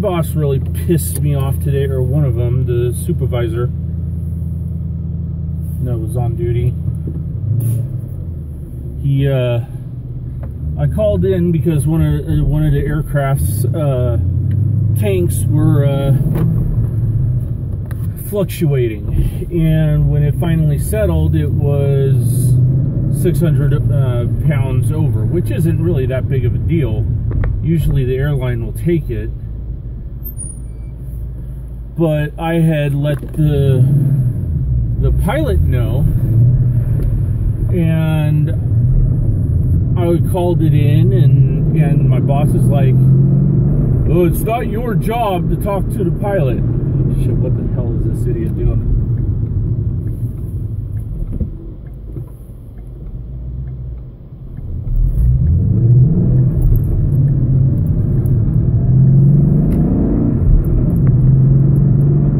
boss really pissed me off today, or one of them, the supervisor that was on duty. He, I called in because one of the aircraft's tanks were fluctuating, and when it finally settled, it was 600 pounds over, which isn't really that big of a deal. Usually the airline will take it, but I had let the pilot know, and I called it in, and my boss is like, "Oh, it's not your job to talk to the pilot." Shit, what the hell is this idiot doing?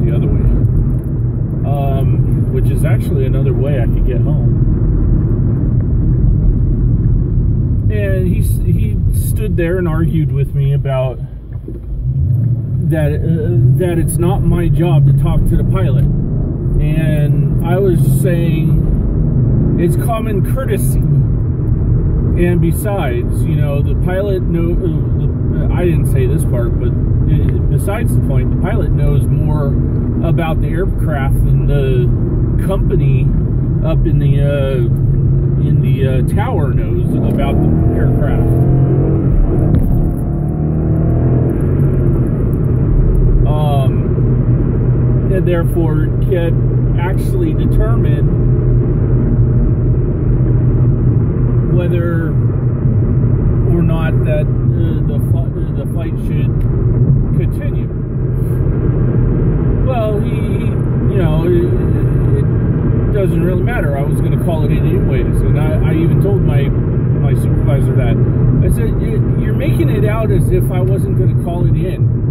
The other way. Which is actually another way I could get home. And he stood there and argued with me about that it's not my job to talk to the pilot, and I was saying it's common courtesy. And besides, you know, the pilot I didn't say this part, but besides the point, the pilot knows more about the aircraft than the company up in the tower knows about the aircraft. And therefore can actually determine whether or not that the flight should continue. Well, you know, it doesn't really matter. I was going to call it in anyways, and I even told my supervisor that. I said, "You're making it out as if I wasn't going to call it in."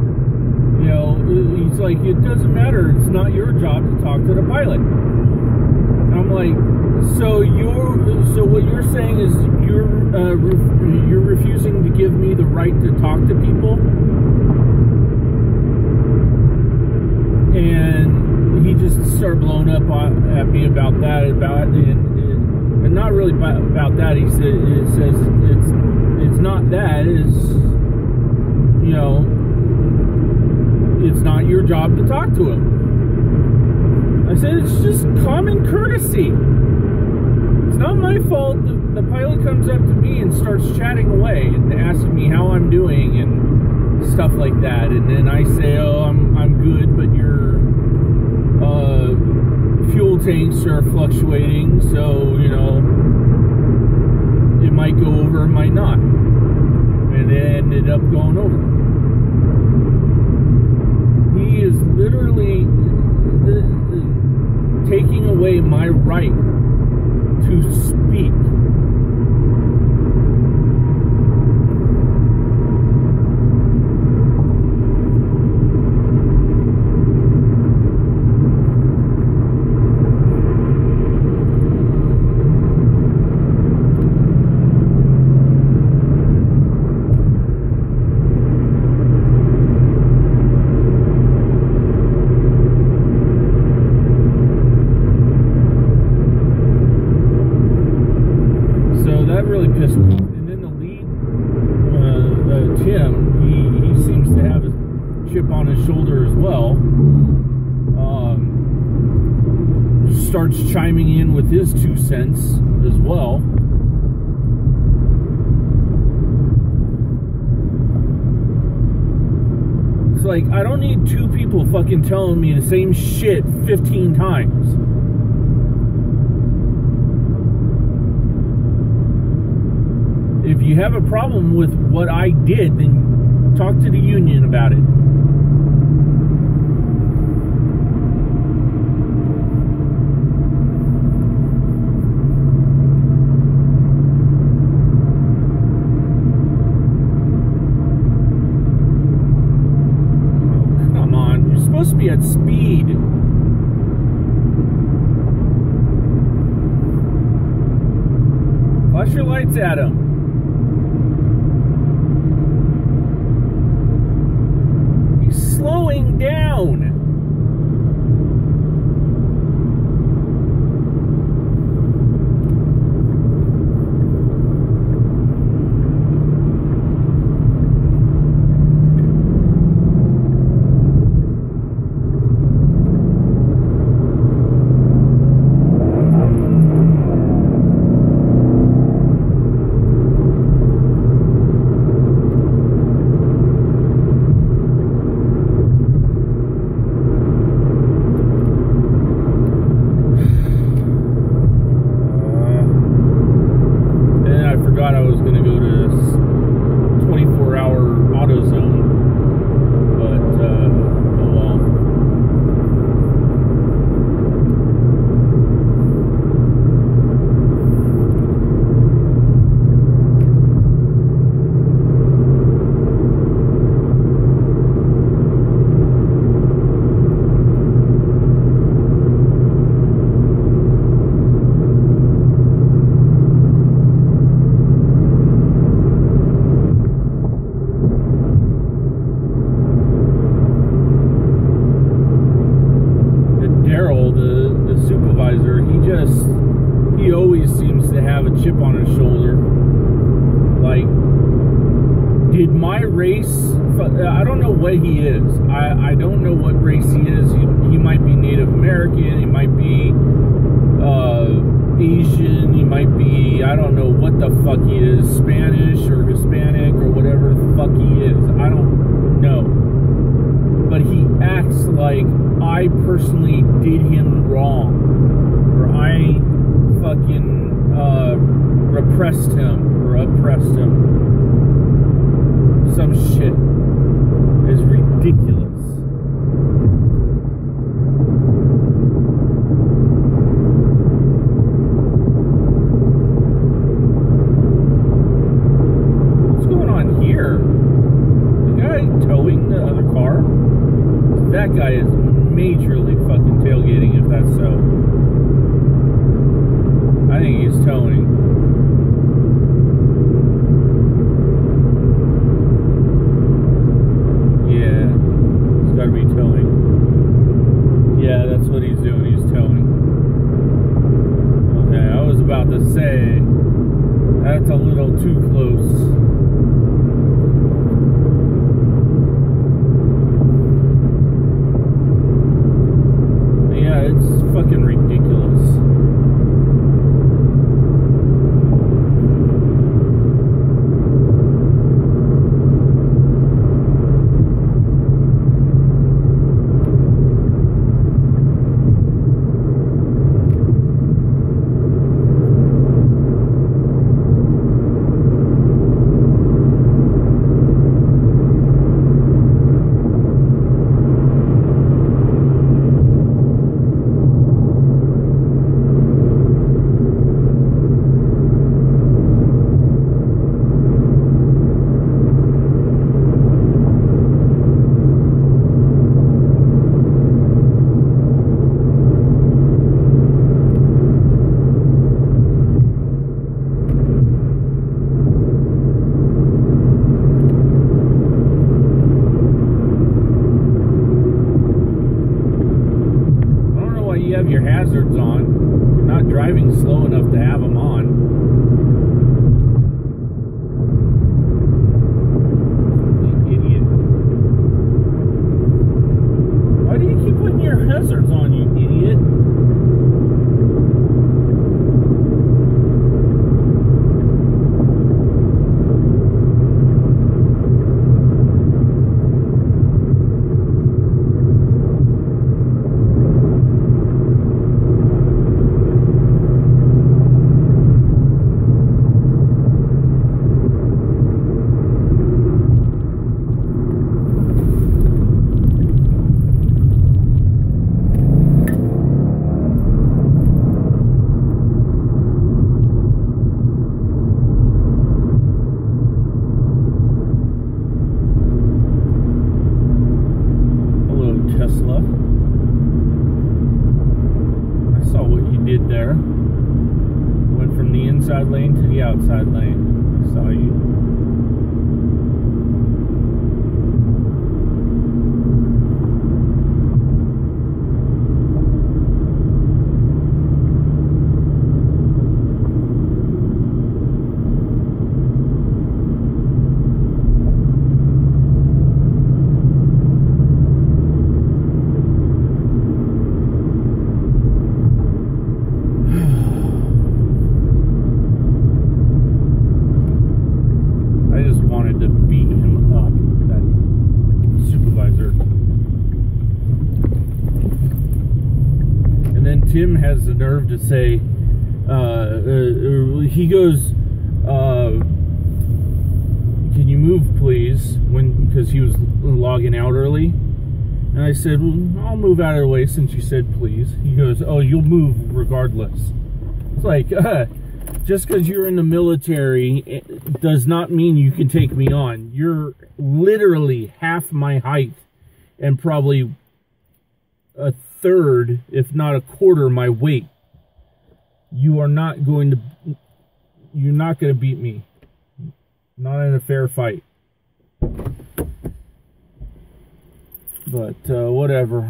You know, he's like, "It doesn't matter. It's not your job to talk to the pilot." I'm like, so what you're saying is you're refusing to give me the right to talk to people? And he just started blowing up at me about that, and not really about that. He says it's not that. It's, you know, it's not your job to talk to him. I said, it's just common courtesy. It's not my fault the pilot comes up to me and starts chatting away and asking me how I'm doing and stuff like that. And then I say, "Oh, I'm good, but your fuel tanks are fluctuating, so, you know, it might go over, it might not." And it ended up going over. He is literally taking away my right to speak. Pissed me off. And then the lead, Tim, he seems to have a chip on his shoulder as well. Starts chiming in with his 2 cents as well. It's like, I don't need 2 people fucking telling me the same shit 15 times. If you have a problem with what I did, then talk to the union about it. Oh, come on. You're supposed to be at speed. Flash your lights at him. on his shoulder. Like, did my race, I don't know what he is. I don't know what race he is. He might be Native American, he might be Asian, he might be, I don't know what the fuck he is, Spanish or Hispanic or whatever the fuck he is. I don't know. But he acts like I personally did him wrong, or I fucking repressed him or oppressed him. Some shit is ridiculous. What's going on here? The guy towing the other car? That guy is majorly fucking tailgating, if that's so. I think he's towing. Yeah, he's got to be towing. Yeah, that's what he's doing. He's towing. Okay, I was about to say, that's a little too close. It's fucking ridiculous. Your hazards on. You're not driving slow enough to have them on. You idiot. Why do you keep putting your hazards on, you idiot? There went from the inside lane to the outside lane. I saw you. Tim has the nerve to say, he goes, can you move please, because he was logging out early, and I said, well, I'll move out of the way since you said please. He goes, oh, you'll move regardless. It's like, just because you're in the military it does not mean you can take me on. You're literally half my height and probably a third, if not a quarter, my weight. You're not going to beat me. Not in a fair fight. But whatever.